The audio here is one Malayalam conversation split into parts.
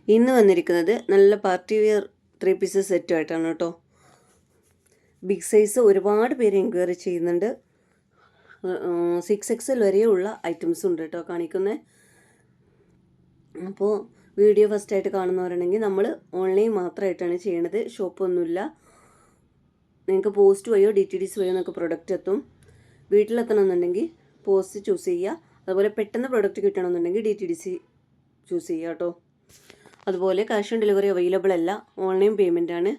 ഇന്ന് വന്നിരിക്കുന്നത് നല്ല പാർട്ടി വെയർ 3 പീസ് സെറ്റുമായിട്ടാണ് കേട്ടോ. ബിഗ് സൈസ് ഒരുപാട് പേര് എൻക്വയറി ചെയ്യുന്നുണ്ട്. 6XL വരെയുള്ള ഐറ്റംസ് ഉണ്ട് കേട്ടോ കാണിക്കുന്നത്. അപ്പോൾ വീഡിയോ ഫസ്റ്റായിട്ട് കാണുന്നവരുണ്ടെങ്കിൽ നമ്മൾ ഓൺലൈൻ മാത്രമായിട്ടാണ് ചെയ്യണത്, ഷോപ്പൊന്നുമില്ല. നിങ്ങൾക്ക് പോസ്റ്റ് വഴിയോ DTDC വഴിയോ നിങ്ങൾക്ക് പ്രൊഡക്റ്റ് എത്തും. വീട്ടിലെത്തണമെന്നുണ്ടെങ്കിൽ പോസ്റ്റ് ചൂസ് ചെയ്യുക. അതുപോലെ പെട്ടെന്ന് പ്രൊഡക്റ്റ് കിട്ടണമെന്നുണ്ടെങ്കിൽ DTDC ചൂസ് ചെയ്യുക കേട്ടോ. അതുപോലെ ക്യാഷ് ഓൺ ഡെലിവറി അവൈലബിൾ അല്ല, ഓൺലൈൻ പേയ്മെൻ്റ് ആണ്.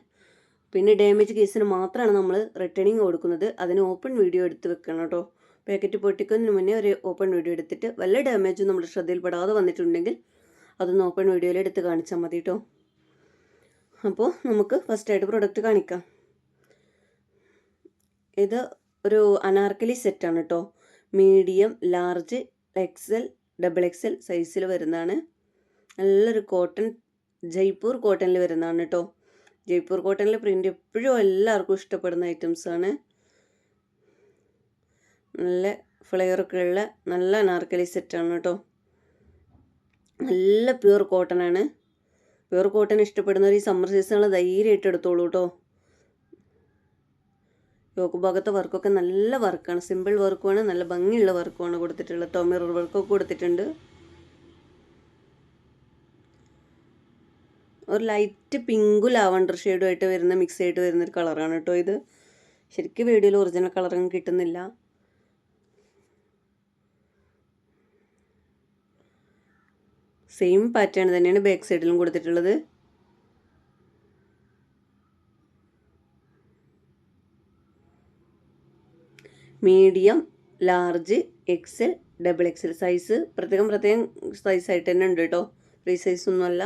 പിന്നെ ഡാമേജ് കേസിന് മാത്രമാണ് നമ്മൾ റിട്ടേണിങ് കൊടുക്കുന്നത്. അതിന് ഓപ്പൺ വീഡിയോ എടുത്ത് വെക്കണം കേട്ടോ. പാക്കറ്റ് പൊട്ടിക്കുന്നതിന് മുന്നേ ഒരു ഓപ്പൺ വീഡിയോ എടുത്തിട്ട് വല്ല ഡാമേജും നമ്മുടെ ശ്രദ്ധയിൽപ്പെടാതെ വന്നിട്ടുണ്ടെങ്കിൽ അതൊന്ന് ഓപ്പൺ വീഡിയോയിൽ എടുത്ത് കാണിച്ചാൽ മതി കേട്ടോ. അപ്പോൾ നമുക്ക് ഫസ്റ്റായിട്ട് പ്രൊഡക്റ്റ് കാണിക്കാം. ഇത് ഒരു അനാർക്കലി സെറ്റാണ് കേട്ടോ. മീഡിയം, ലാർജ്, XL, XXL സൈസിൽ വരുന്നതാണ്. നല്ലൊരു കോട്ടൺ, ജയ്പൂർ കോട്ടണിൽ വരുന്നതാണ് കേട്ടോ. ജയ്പൂർ കോട്ടണിലെ പ്രിൻ്റ് എപ്പോഴും എല്ലാവർക്കും ഇഷ്ടപ്പെടുന്ന ഐറ്റംസാണ്. നല്ല ഫ്ലെയറൊക്കെ ഉള്ള നല്ല അനാർക്കലി സെറ്റാണ് കേട്ടോ. നല്ല പ്യുവർ കോട്ടൺ ആണ്. പ്യുവർ കോട്ടൺ ഇഷ്ടപ്പെടുന്നവർ ഈ സമ്മർ സീസണിൽ ധൈര്യമായിട്ട് എടുത്തോളൂ കേട്ടോ. യോക്ക് ഭാഗത്തെ വർക്കൊക്കെ നല്ല വർക്കാണ്, സിമ്പിൾ വർക്കുമാണ്, നല്ല ഭംഗിയുള്ള വർക്കുമാണ് കൊടുത്തിട്ടുള്ളത് കേട്ടോ. മിറർ വർക്കൊക്കെ കൊടുത്തിട്ടുണ്ട്. ഒരു ലൈറ്റ് പിങ്കു ലാവണ്ടർ ഷെയ്ഡുമായിട്ട് വരുന്ന മിക്സ് ആയിട്ട് വരുന്നൊരു കളറാണ് കേട്ടോ ഇത്. ശരിക്കും വീഡിയോയിൽ ഒറിജിനൽ കളറൊന്നും കിട്ടുന്നില്ല. സെയിം പാറ്റേൺ തന്നെയാണ് ബാക്ക് സൈഡിലും കൊടുത്തിട്ടുള്ളത്. Medium, large, XL, XXL size പ്രത്യേകം സൈസായിട്ട് തന്നെ ഉണ്ട് കേട്ടോ. ഫ്രീ സൈസൊന്നുമല്ല.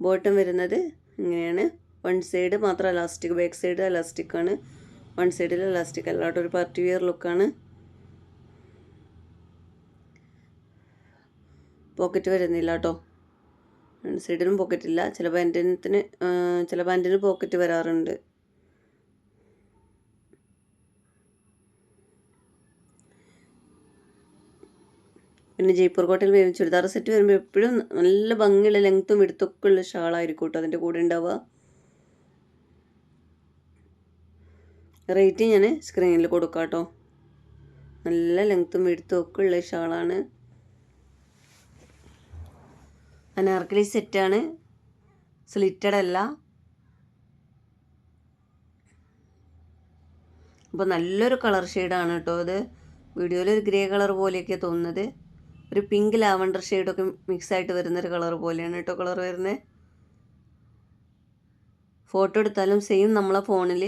ബോട്ടം വരുന്നത് ഇങ്ങനെയാണ്. വൺ സൈഡ് മാത്രം എലാസ്റ്റിക്, ബാക്ക് സൈഡ് എലാസ്റ്റിക് ആണ്. വൺ സൈഡിൽ എലാസ്റ്റിക് അല്ലാട്ടോ. ഒരു പാർട്ടി വെയർ ലുക്കാണ്. പോക്കറ്റ് വരുന്നില്ല കേട്ടോ. രണ്ട് സൈഡിലും പോക്കറ്റ് ഇല്ല. ചില പാൻറ്റിന് പോക്കറ്റ് വരാറുണ്ട്. പിന്നെ ജയ്പൂർ കോട്ടയിൽ വരുന്ന ചുരിദാർ സെറ്റ് വരുമ്പോൾ എപ്പോഴും നല്ല ഭംഗിയുള്ള ലെങ്ത്തും വിടുത്തൊക്കെ ഉള്ള ഷാളായിരിക്കും കേട്ടോ അതിൻ്റെ കൂടെ ഉണ്ടാവുക. റേറ്റ് ഞാൻ സ്ക്രീനിൽ കൊടുക്കാം കേട്ടോ. നല്ല ലെങ്ത്തും വിടുത്തും ഒക്കെ ഉള്ള ഷാളാണ്. അനാർക്കലി സെറ്റാണ്, സ്ലിറ്റഡ് അല്ല. അപ്പോൾ നല്ലൊരു കളർ ഷെയ്ഡാണ് കേട്ടോ ഇത്. വീഡിയോയിൽ ഒരു ഗ്രേ കളർ പോലെയൊക്കെ തോന്നുന്നത്. ഒരു പിങ്ക് ലാവണ്ടർ ഷെയ്ഡൊക്കെ മിക്സ് ആയിട്ട് വരുന്നൊരു കളർ പോലെയാണ് കേട്ടോ കളർ വരുന്നത്. ഫോട്ടോ എടുത്താലും സെയിം നമ്മളെ ഫോണിൽ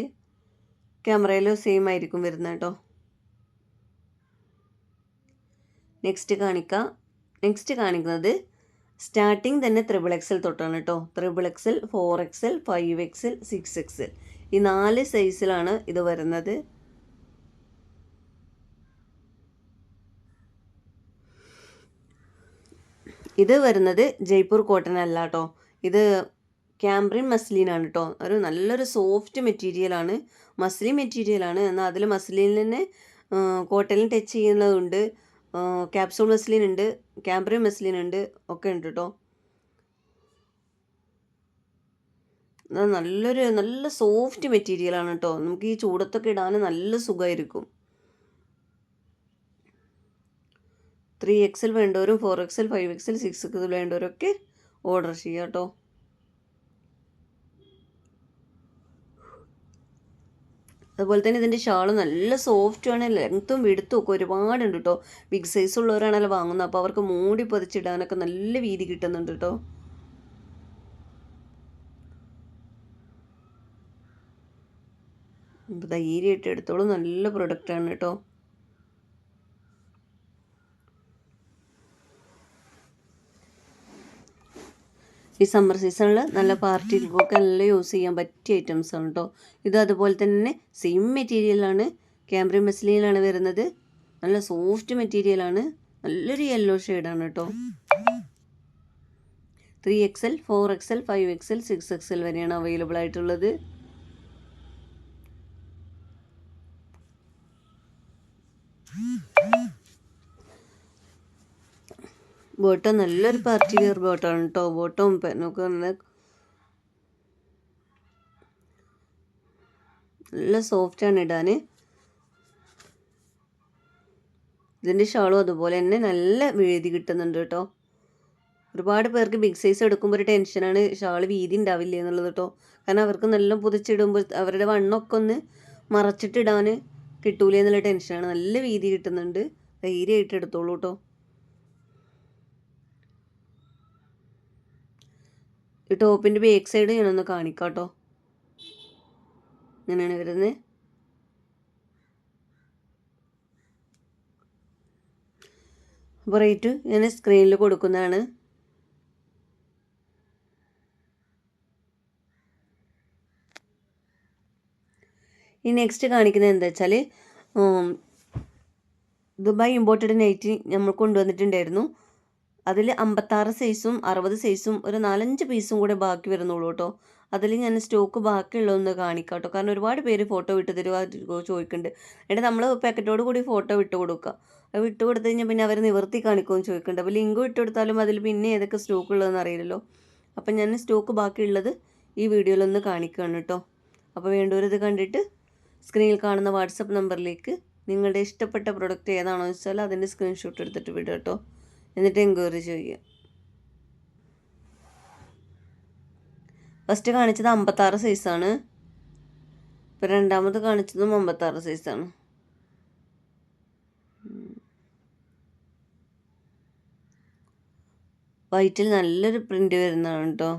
ക്യാമറയിലും സെയിം ആയിരിക്കും വരുന്നത് കേട്ടോ. നെക്സ്റ്റ് കാണിക്കുന്നത് സ്റ്റാർട്ടിങ് തന്നെ XXL തൊട്ടാണ് കേട്ടോ. XXL, 4XL, 5XL, 6XL ഈ 4 സൈസിലാണ് ഇത് വരുന്നത്. ഇത് വരുന്നത് ജയ്പൂർ കോട്ടൺ അല്ല കേട്ടോ. ഇത് ക്യാമ്പ്രിൻ മസ്ലിനാണ് കേട്ടോ. ഒരു നല്ലൊരു സോഫ്റ്റ് മെറ്റീരിയലാണ്, മസ്ലിൻ മെറ്റീരിയലാണ്. എന്നാൽ അതിൽ മസ്ലിനിൽ തന്നെ കോട്ടണിൽ ടച്ച് ചെയ്യുന്നതുണ്ട്. ക്യാപ്സൂൾ മസ്ലിൻ ഉണ്ട്, ക്യാമ്പ്രിൻ മസ്ലിൻ ഉണ്ട്, ഒക്കെ ഉണ്ട് കേട്ടോ. നല്ല സോഫ്റ്റ് മെറ്റീരിയലാണ് കേട്ടോ. നമുക്ക് ഈ ചൂടത്തൊക്കെ ഇടാൻ നല്ല സുഖമായിരിക്കും. 3XL വേണ്ടവരും 4XL, 5XL, 6XL വേണ്ടവരൊക്കെ order ചെയ്യാം കേട്ടോ. അതുപോലെ തന്നെ ഇതിൻ്റെ ഷാള് നല്ല സോഫ്റ്റുമാണ്, ലെങ്ത്തും വിടുത്തും ഒക്കെ ഒരുപാടുണ്ട് കേട്ടോ. ബിഗ് സൈസ് ഉള്ളവരാണല്ലോ വാങ്ങുന്നത്, അപ്പോൾ അവർക്ക് മൂടി പൊതിച്ചിടാനൊക്കെ നല്ല വീതി കിട്ടുന്നുണ്ട് കേട്ടോ. ധൈര്യമായിട്ട് എടുത്തോളൂ, നല്ല പ്രൊഡക്റ്റാണ് കേട്ടോ. ഈ സമ്മർ സീസണിൽ നല്ല പാർട്ടികൾക്കൊക്കെ നല്ല യൂസ് ചെയ്യാൻ പറ്റിയ ഐറ്റംസ് ആണ് കേട്ടോ. ഇത് അതുപോലെ തന്നെ സെയിം മെറ്റീരിയലാണ്, ക്യാമ്പ്രിൻ മസ്ലിനിലാണ് വരുന്നത്. നല്ല സോഫ്റ്റ് മെറ്റീരിയലാണ്, നല്ലൊരു യെല്ലോ ഷെയ്ഡാണ് കേട്ടോ. 3XL, 4XL, 5XL, 6XL വരെയാണ് അവൈലബിൾ ആയിട്ടുള്ളത്. ബോട്ടം നല്ലൊരു പാർട്ടി വെയർ ബോട്ടമാണ് കേട്ടോ. ബോട്ടവും നമുക്ക് നല്ല സോഫ്റ്റാണ് ഇടാൻ. ഇതിൻ്റെ ഷാളും അതുപോലെ തന്നെ നല്ല വീതി കിട്ടുന്നുണ്ട് കേട്ടോ. ഒരുപാട് പേർക്ക് ബിഗ് സൈസ് എടുക്കുമ്പോൾ ഒരു ടെൻഷനാണ് ഷാള് വീതി ഉണ്ടാവില്ല എന്നുള്ളത് കേട്ടോ. കാരണം അവർക്ക് നല്ല പുതച്ചിടുമ്പോൾ അവരുടെ വണ്ണമൊക്കെ ഒന്ന് മറച്ചിട്ടിടാൻ കിട്ടൂലേ എന്നുള്ള ടെൻഷനാണ്. നല്ല വീതി കിട്ടുന്നുണ്ട്. ധൈര്യമായിട്ട് എടുത്തോളൂ കേട്ടോ. ഈ ടോപ്പിൻ്റെ ബാക്ക് സൈഡ് ഞാനൊന്ന് കാണിക്കാം കേട്ടോ. ഇങ്ങനെയാണ് വരുന്നത്. അപ്പോൾ റേറ്റ് ഞാൻ സ്ക്രീനിൽ കൊടുക്കുന്നതാണ്. ഈ നെക്സ്റ്റ് കാണിക്കുന്നത് എന്താ വെച്ചാൽ ദുബായ് ഇമ്പോർട്ടഡ് നൈറ്റി നമ്മൾ കൊണ്ടുവന്നിട്ടുണ്ടായിരുന്നു. അതിൽ 56 സൈസും 60 സൈസും ഒരു 4-5 പീസും കൂടെ ബാക്കി വരുന്നുള്ളൂ കേട്ടോ. അതിൽ ഞാൻ സ്റ്റോക്ക് ബാക്കിയുള്ളതൊന്ന് കാണിക്കാം കേട്ടോ. കാരണം ഒരുപാട് പേര് ഫോട്ടോ വിട്ട് തരുക ചോദിക്കുന്നുണ്ട്. എന്നിട്ട് നമ്മൾ പാക്കറ്റോട് കൂടി ഫോട്ടോ വിട്ട് കൊടുക്കുക. അത് വിട്ട് കൊടുത്തു കഴിഞ്ഞാൽ പിന്നെ അവർ നിവർത്തി കാണിക്കുമെന്ന് ചോദിക്കുന്നുണ്ട്. അപ്പോൾ ലിങ്ക് വിട്ട് കൊടുത്താലും അതിൽ പിന്നെ ഏതൊക്കെ സ്റ്റോക്ക് ഉള്ളതെന്ന് അറിയില്ലല്ലോ. അപ്പം ഞാൻ സ്റ്റോക്ക് ബാക്കിയുള്ളത് ഈ വീഡിയോയിലൊന്ന് കാണിക്കുകയാണ് കേട്ടോ. അപ്പോൾ വേണ്ടവരിത് കണ്ടിട്ട് സ്ക്രീനിൽ കാണുന്ന വാട്സപ്പ് നമ്പറിലേക്ക് നിങ്ങളുടെ ഇഷ്ടപ്പെട്ട പ്രൊഡക്റ്റ് ഏതാണോ വെച്ചാൽ അതിൻ്റെ സ്ക്രീൻഷോട്ട് എടുത്തിട്ട് വിടുക കേട്ടോ. എന്നിട്ട് എൻക്വയറി ചെയ്യുക. ഫസ്റ്റ് കാണിച്ചത് 56 സൈസാണ്. ഇപ്പോൾ രണ്ടാമത് കാണിച്ചതും 56 സൈസാണ്. വൈറ്റിൽ നല്ലൊരു പ്രിൻ്റ് വരുന്നതാണ് കേട്ടോ.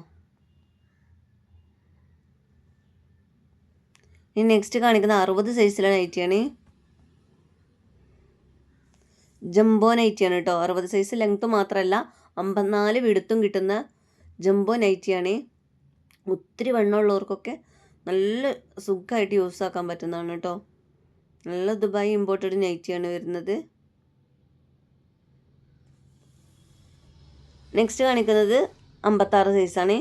ഇനി നെക്സ്റ്റ് കാണിക്കുന്ന 60 സൈസിലെ നൈറ്റിയാണ്. ജംബോ നൈറ്റിയാണ് കേട്ടോ. 60 സൈസ് ലെങ്ത്ത് മാത്രമല്ല 54 വിടുത്തും കിട്ടുന്ന ജംബോ നൈറ്റിയാണ്. ഒത്തിരി വണ്ണമുള്ളവർക്കൊക്കെ നല്ല സുഖമായിട്ട് യൂസ് ആക്കാൻ പറ്റുന്നതാണ് കേട്ടോ. നല്ല ദുബായ് ഇമ്പോർട്ടഡ് നൈറ്റിയാണ് വരുന്നത്. നെക്സ്റ്റ് കാണിക്കുന്നത് 56 സൈസാണ്.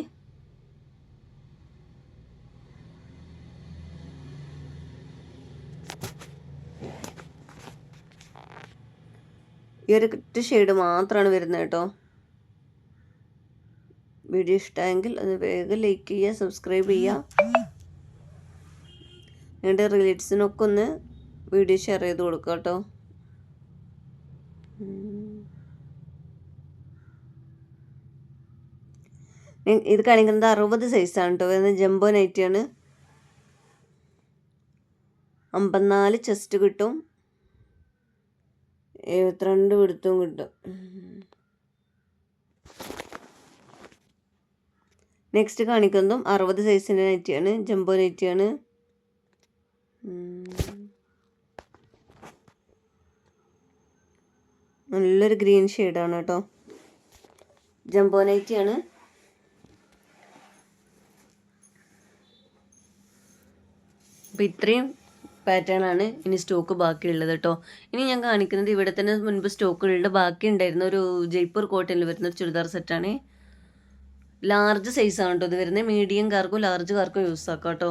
ഈ ഒരു ഷെയ്ഡ് മാത്രമാണ് വരുന്നത് കേട്ടോ. വീഡിയോ ഇഷ്ടമായെങ്കിൽ അത് വേഗം ലൈക്ക് ചെയ്യുക, സബ്സ്ക്രൈബ് ചെയ്യുക. നിങ്ങളുടെ റിലേറ്റീവ്സിനൊക്കെ ഒന്ന് വീഡിയോ ഷെയർ ചെയ്ത് കൊടുക്കുക കേട്ടോ. ഇത് കാണിക്കുന്നത് 60 സൈസാണ് കേട്ടോ. വരുന്നത് ജംബോ നൈറ്റിയാണ്. 54 ചെസ്റ്റ് കിട്ടും, 72 വിടുത്തും കിട്ടും. നെക്സ്റ്റ് കാണിക്കുന്നതും 60 സൈസിൻ്റെ നൈറ്റിയാണ്. ജംബോ നൈറ്റിയാണ്. നല്ലൊരു ഗ്രീൻ ഷെയ്ഡാണ് കേട്ടോ. ജംബോ നൈറ്റിയാണ്. അപ്പോൾ ഇത്രയും പാറ്റേൺ ആണ് ഇനി സ്റ്റോക്ക് ബാക്കിയുള്ളത് കേട്ടോ. ഇനി ഞാൻ കാണിക്കുന്നത് ഇവിടെ തന്നെ മുൻപ് സ്റ്റോക്കുകളുടെ ബാക്കി ഉണ്ടായിരുന്ന ഒരു ജയ്പൂർ കോട്ടണിൽ വരുന്ന ഒരു ചുരിദാർ സെറ്റാണ്. ലാർജ് സൈസാണ് കേട്ടോ ഇത് വരുന്നത്. മീഡിയം കാർക്കും ലാർജ് കാർക്കും യൂസ് ആക്കാം കേട്ടോ.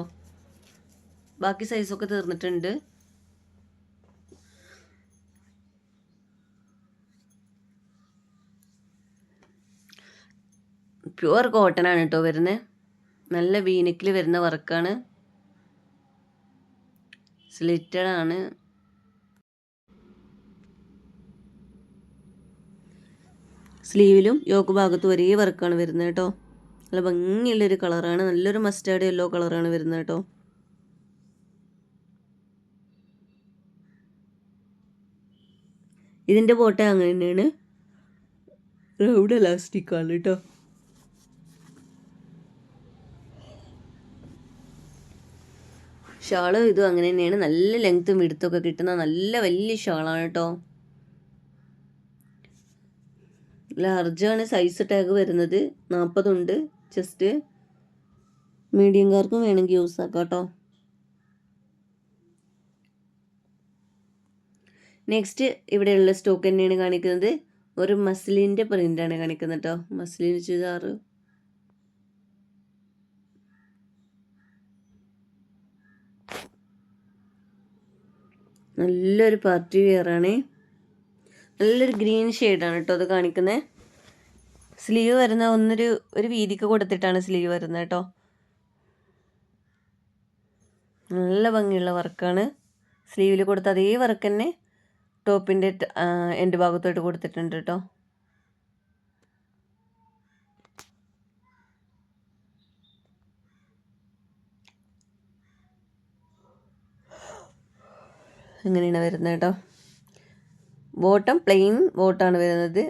ബാക്കി സൈസൊക്കെ തീർന്നിട്ടുണ്ട്. പ്യുവർ കോട്ടൺ ആണ് കേട്ടോ വരുന്നത്. നല്ല വീനക്കിൽ വരുന്ന വർക്കാണ്. സ്ലിറ്റഡ് ആണ്. സ്ലീവിലും യോക്ക് ഭാഗത്തും ഒരേ വർക്കാണ് വരുന്നത് കേട്ടോ. നല്ല ഭംഗിയുള്ളൊരു കളറാണ്. നല്ലൊരു മസ്റ്റാർഡ് യെല്ലോ കളറാണ് വരുന്നത് കേട്ടോ. ഇതിൻ്റെ ബോട്ട അങ്ങനെ തന്നെയാണ്. റൗണ്ട് എലാസ്റ്റിക്കാണ് കേട്ടോ. ഷാള് ഇതും അങ്ങനെ തന്നെയാണ്. നല്ല ലെങ്ത്തും വിടുത്തൊക്കെ കിട്ടുന്ന നല്ല വലിയ ഷാളാണ് കേട്ടോ. ലാർജാണ് സൈസ് ടാഗ് വരുന്നത്. 40 ഉണ്ട് ചെസ്റ്റ്. മീഡിയംകാർക്കും വേണമെങ്കിൽ യൂസ് ആക്കാം കേട്ടോ. നെക്സ്റ്റ് ഇവിടെയുള്ള സ്റ്റോക്ക് തന്നെയാണ് കാണിക്കുന്നത്. ഒരു മസ്ലിൻ്റെ പ്രിൻ്റാണ് കാണിക്കുന്നത് കേട്ടോ. മസ്ലിൻ ചുരിദാർ. നല്ലൊരു പാർട്ടി വെയറാണ്. നല്ലൊരു ഗ്രീൻ ഷെയ്ഡാണ് കേട്ടോ അത് കാണിക്കുന്നത്. സ്ലീവ് വരുന്ന ഒരു വീതിക്ക് കൊടുത്തിട്ടാണ് സ്ലീവ് വരുന്നത് കേട്ടോ. നല്ല ഭംഗിയുള്ള വർക്കാണ്. സ്ലീവിൽ കൊടുത്ത അതേ വർക്ക് തന്നെ ടോപ്പിൻ്റെ എൻഡ് ഭാഗത്തോട്ട് കൊടുത്തിട്ടുണ്ട് കേട്ടോ. ഇങ്ങനെയാണ് വരുന്നത് കേട്ടോ. ബോട്ടം പ്ലെയിൻ ബോട്ടാണ് വരുന്നത്.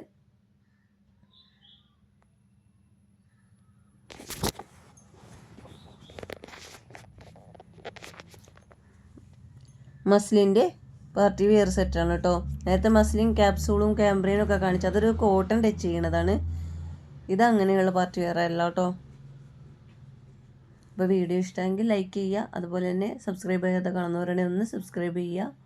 മസ്ലിൻ്റെ പാർട്ടി വെയർ സെറ്റാണ് കേട്ടോ. നേരത്തെ മസ്ലിൻ ക്യാപ്സൂളും ക്യാമ്പ്രിയനും ഒക്കെ കാണിച്ചു, അതൊരു കോട്ടൺ ടച്ച് ചെയ്യണതാണ്. ഇതങ്ങനെയുള്ള പാർട്ടി വെയർ അല്ല കേട്ടോ. അപ്പോൾ വീഡിയോ ഇഷ്ടമെങ്കിൽ ലൈക്ക് ചെയ്യുക. അതുപോലെ തന്നെ സബ്സ്ക്രൈബ് ചെയ്യാതെ കാണുന്നവരാണെങ്കിൽ ഒന്ന് സബ്സ്ക്രൈബ് ചെയ്യുക.